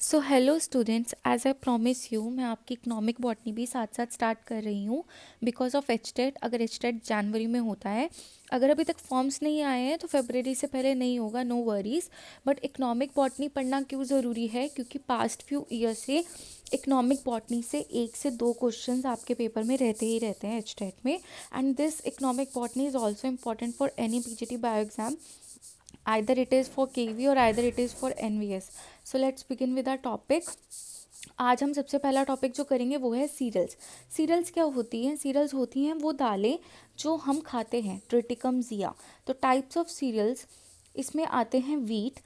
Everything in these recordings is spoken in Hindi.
So hello students, as I promise you मैं आपकी इकोनॉमिक बॉटनी भी साथ साथ स्टार्ट कर रही हूँ बिकॉज ऑफ एचटेट। अगर एचटेट जनवरी में होता है, अगर अभी तक फॉर्म्स नहीं आए हैं तो फरवरी से पहले नहीं होगा, no worries. But economic botany पढ़ना क्यों ज़रूरी है? क्योंकि पास्ट फ्यू ईयर से इकोनॉमिक बॉटनी से 1 से 2 क्वेश्चंस आपके पेपर में रहते ही रहते हैं एचटेट में। And this economic botany is also important for any PGT bio exam, either it is for KV or either it is for NVS. So let's begin with our topic. आज हम सबसे पहला टॉपिक जो करेंगे वो है सीरियल्स। सीरियल्स क्या होती हैं? सीरियल्स होती हैं वो दालें जो हम खाते हैं, ट्रिटिकम जिया। तो टाइप्स ऑफ सीरियल्स इसमें आते हैं वीट।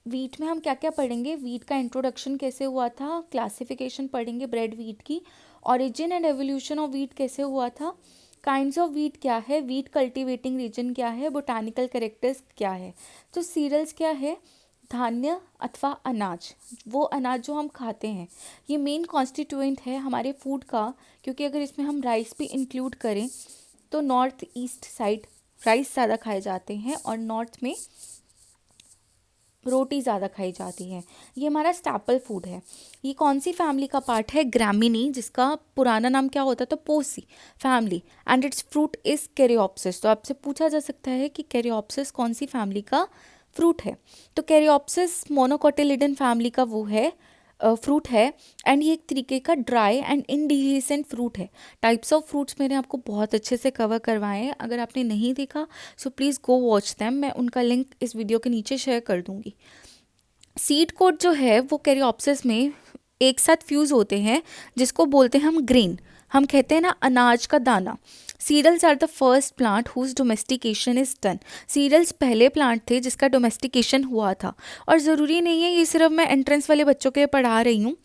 वीट में हम क्या क्या पढ़ेंगे? वीट का इंट्रोडक्शन कैसे हुआ था, क्लासिफिकेशन पढ़ेंगे ब्रेड वीट की, origin and evolution of wheat कैसे हुआ था, काइंड्स ऑफ वीट क्या है, वीट कल्टीवेटिंग रीजन क्या है, बोटानिकल कैरेक्टर्स क्या है। तो सीरियल्स क्या है? धान्य अथवा अनाज, वो अनाज जो हम खाते हैं। ये मेन कॉन्स्टिट्यूएंट है हमारे फूड का, क्योंकि अगर इसमें हम राइस भी इंक्लूड करें तो नॉर्थ ईस्ट साइड राइस ज़्यादा खाए जाते हैं और नॉर्थ में रोटी ज़्यादा खाई जाती है। ये हमारा स्टैपल फूड है। ये कौन सी फैमिली का पार्ट है? ग्रामिनी, जिसका पुराना नाम क्या होता था? Poaceae family. And its fruit is caryopsis. तो आपसे पूछा जा सकता है कि कैरियोप्सिस कौन सी फैमिली का फ्रूट है? तो कैरियोप्सिस मोनोकोटिलिडन फैमिली का वो है फ्रूट है। एंड ये एक तरीके का ड्राई एंड इनडिहीसेंट फ्रूट है। टाइप्स ऑफ फ्रूट्स मैंने आपको बहुत अच्छे से कवर करवाए हैं, अगर आपने नहीं देखा so please go watch them. मैं उनका लिंक इस वीडियो के नीचे शेयर कर दूंगी। सीड कोड जो है वो कैरियोप्सिस में एक साथ फ्यूज़ होते हैं, जिसको बोलते हैं हम ग्रेन। हम कहते हैं ना अनाज का दाना। Cereals are the first plant whose domestication is done. Cereals पहले प्लांट थे जिसका डोमेस्टिकेशन हुआ था। और ज़रूरी नहीं है ये सिर्फ मैं एंट्रेंस वाले बच्चों के लिए पढ़ा रही हूँ।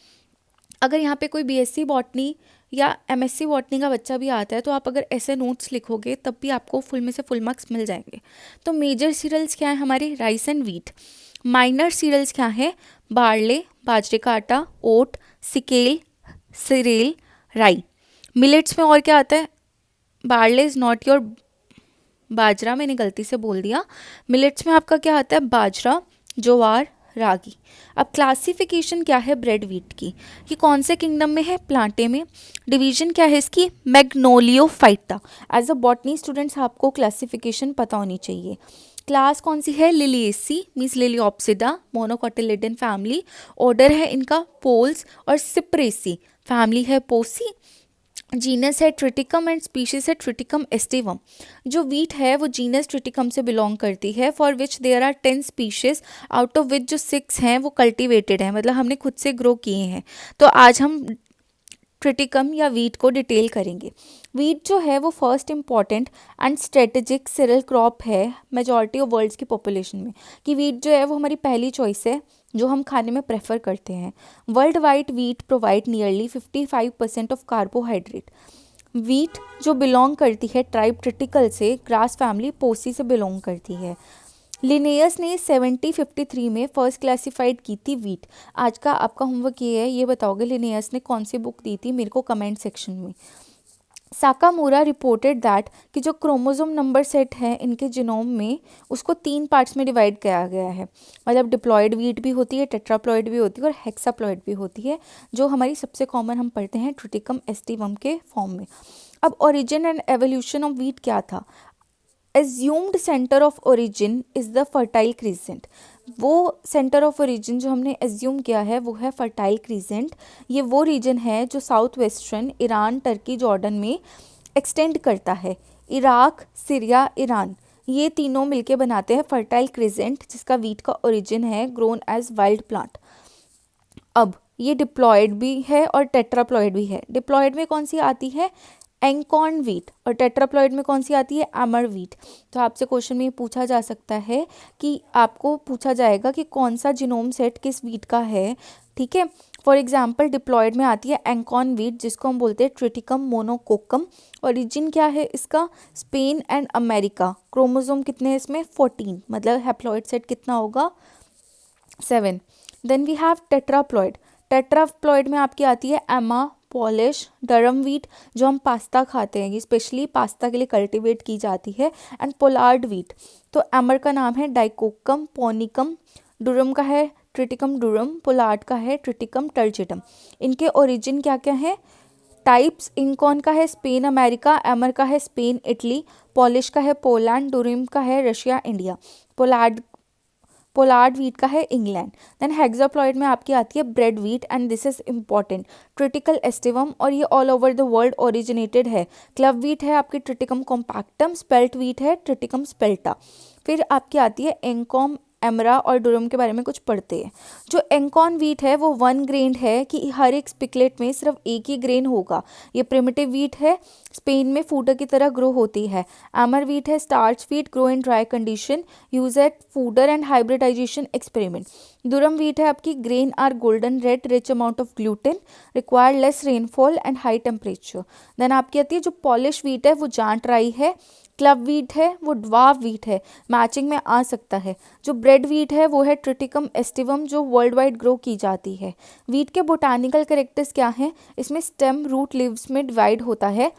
अगर यहाँ पे कोई बीएससी बॉटनी या एमएससी बॉटनी का बच्चा भी आता है तो आप अगर ऐसे नोट्स लिखोगे तब भी आपको फुल में से फुल मार्क्स मिल जाएंगे। तो मेजर सीरियल्स क्या है हमारे? Rice and wheat. Minor cereals क्या है? बार्ले, बाजरे का आटा, oat, secale, cereale, rye. Millets में और क्या आता है? बार्ले इज़ नॉट योर बाजरा, मैंने गलती से बोल दिया। मिलेट्स में आपका क्या आता है? बाजरा, ज्वार, रागी। अब क्लासिफिकेशन क्या है ब्रेड वीट की? ये कौन से किंगडम में है? प्लांटे में। डिवीजन क्या है इसकी? Magnoliophyta. As a botany students आपको क्लासिफिकेशन पता होनी चाहिए। क्लास कौन सी है? Liliaceae means Liliopsida, monocotyledon family. Order है इनका पोल्स। और सिप्रेसी फैमिली है पोसी। जीनस है ट्रिटिकम एंड स्पीशीज है ट्रिटिकम एस्टिवम। जो वीट है वो जीनस ट्रिटिकम से बिलोंग करती है, for which there are 10 species, out of which जो 6 हैं वो कल्टिवेटेड हैं, मतलब हमने खुद से ग्रो किए हैं। तो आज हम ट्रिटिकम या वीट को डिटेल करेंगे। वीट जो है वो first important and strategic cereal crop है मेजॉरिटी ऑफ वर्ल्ड्स की पॉपुलेशन में, कि वीट जो है वो हमारी पहली चॉइस है जो हम खाने में प्रेफर करते हैं। World wide wheat provide nearly 55% of carbohydrate. Wheat जो बिलोंग करती है ट्राइब ट्रिटिकल से, ग्रास फैमिली पोसी से बिलोंग करती है। लिनेयस ने 1753 में फर्स्ट क्लासिफाइड की थी वीट। आज का आपका होमवर्क ये है, ये बताओगे लिनेयस ने कौन सी बुक दी थी मेरे को कमेंट सेक्शन में। साकामूरा रिपोर्टेड दैट कि जो क्रोमोसोम नंबर सेट है इनके जीनोम में, उसको 3 पार्ट्स में डिवाइड किया गया है। मतलब डिप्लॉयड वीट भी होती है, टेट्राप्लॉयड भी होती है और हेक्साप्लॉयड भी होती है, जो हमारी सबसे कॉमन हम पढ़ते हैं ट्रिटिकम एस्टिवम के फॉर्म में। अब origin and evolution of wheat क्या था? Assumed centre of origin is the fertile crescent. वो सेंटर ऑफ ओरिजिन जो हमने एज्यूम किया है वो है फर्टाइल क्रीजेंट। ये वो रीजन है जो south western Iran, Turkey, Jordan में एक्सटेंड करता है। इराक, सीरिया, ईरान, ये तीनों मिलके बनाते हैं फर्टाइल क्रीजेंट, जिसका वीट का ओरिजिन है, ग्रोन एज वाइल्ड प्लांट। अब ये डिप्लॉयड भी है और टेट्राप्लॉयड भी है। डिप्लॉयड में कौन सी आती है? एंकॉर्न वीट। और टेट्राप्लॉयड में कौन सी आती है? अमर वीट। तो आपसे क्वेश्चन में ये पूछा जा सकता है कि आपको पूछा जाएगा कि कौन सा जीनोम सेट किस वीट का है, ठीक है। फॉर एग्जांपल डिप्लॉयड में आती है एंकॉर्न वीट, जिसको हम बोलते हैं ट्रिटिकम मोनोकोकम। ओरिजिन क्या है इसका? Spain and America. क्रोमोसोम कितने हैं इसमें? 14, मतलब हैप्लॉइड सेट कितना होगा? 7। Then we have tetraploid. Tetraploid में आपकी आती है एमा, पॉलिश, डरम वीट, जो हम पास्ता खाते हैं, ये स्पेशली पास्ता के लिए कल्टीवेट की जाती है। And Pollard wheat. तो एमर का नाम है डाइकोकम पोनिकम, डुरम का है ट्रिटिकम डूरम, पोलार्ड का है ट्रिटिकम टर्जिटम। इनके ओरिजिन क्या क्या है? टाइप्स, इंकॉन का है स्पेन अमेरिका, एमर का है स्पेन इटली, पॉलिश का है पोलैंड, डूरिम का है रशिया इंडिया, पोलार्ड व्हीट का है इंग्लैंड। देन हेक्साप्लॉइड में आपकी आती है bread wheat and this is important, triticale aestivum, और ये all over the world originated है। क्लब व्हीट है आपकी ट्रिटिकम कॉम्पैक्टम, स्पेल्ट व्हीट है ट्रिटिकम स्पेल्टा। फिर आपकी आती है एंकॉम, एमरा और डुरम के बारे में कुछ पढ़ते हैं। जो एंकॉन व्हीट है वो 1 ग्रेन है कि हर एक स्पिकलेट में सिर्फ एक ही ग्रेन होगा। ये प्रिमिटिव व्हीट है, स्पेन में फूडर की तरह ग्रो होती है। एमर व्हीट है starch wheat, grow in dry condition, use as fodder and hybridization experiment. Durum wheat है आपकी grain are golden red, rich amount of gluten, require less rainfall and high temperature. Then आपकी आती है जो पॉलिश व्हीट है वो जांट राई है। क्लब व्हीट है वो ड्वार्फ व्हीट है, मैचिंग में आ सकता है। जो ब्रेड व्हीट है वो है ट्रिटिकम एस्टिवम, जो वर्ल्ड वाइड ग्रो की जाती है। व्हीट के बोटानिकल कैरेक्टर्स क्या हैं? इसमें स्टेम, रूट, लीव्स में डिवाइड होता है।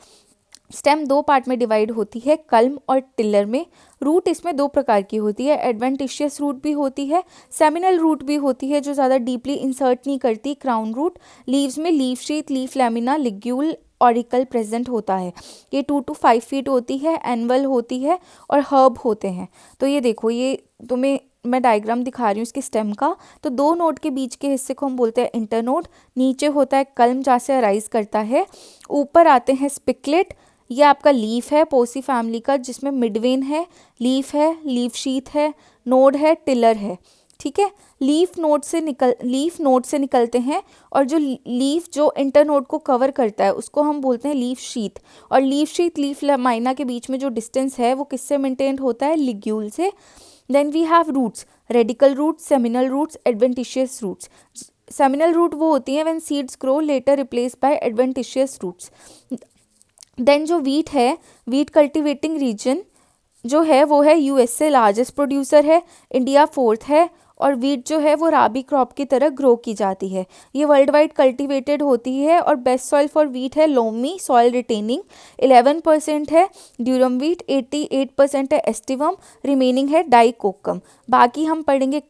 स्टेम 2 पार्ट में डिवाइड होती है, कल्म और टिलर में। रूट इसमें 2 प्रकार की होती है, एडवेंटिशियस रूट भी होती है, सेमिनल रूट भी होती है जो ज़्यादा डीपली इंसर्ट नहीं करती, क्राउन रूट। लीव्स में leaf sheath, leaf lamina, ligule, auricle present होता है। ये 2 to 5 फीट होती है, एनुअल होती है और हर्ब होते हैं। तो ये देखो, ये तुम्हें मैं डायग्राम दिखा रही हूँ इसके स्टेम का। तो 2 नोड के बीच के हिस्से को हम बोलते हैं इंटरनोड, नीचे होता है कल्म जहाँ से अराइज करता है, ऊपर आते हैं स्पिकलेट। ये आपका लीफ है पोसी फैमिली का, जिसमें मिडवेन है, लीफ है, लीफ शीथ है, नोड है, टिलर है। ठीक है, लीफ नोड से निकलते हैं, और जो लीफ जो इंटरनोड को कवर करता है उसको हम बोलते हैं लीफ शीथ। और लीफ शीथ लीफ लमाइना के बीच में जो डिस्टेंस है वो किससे मेंटेन होता है? लिग्यूल से। Then we have roots, radical roots, seminal roots, adventitious roots. Seminal root वो होती हैं when seeds grow later replace by adventitious roots. Then जो वीट है, वीट कल्टिवेटिंग रीजन जो है वो है यूएसए लार्जेस्ट प्रोड्यूसर है, इंडिया 4th है, और वीट जो है वो राबी क्रॉप की तरह ग्रो की जाती है। ये वर्ल्ड वाइड कल्टिवेटेड होती है, और बेस्ट सॉइल फॉर वीट है लोमी, सॉइल रिटेनिंग 11% है, ड्यूरम वीट 88% है, एस्टिवम रिमेनिंग है डाइकोकम। बाकी हम पढ़ेंगे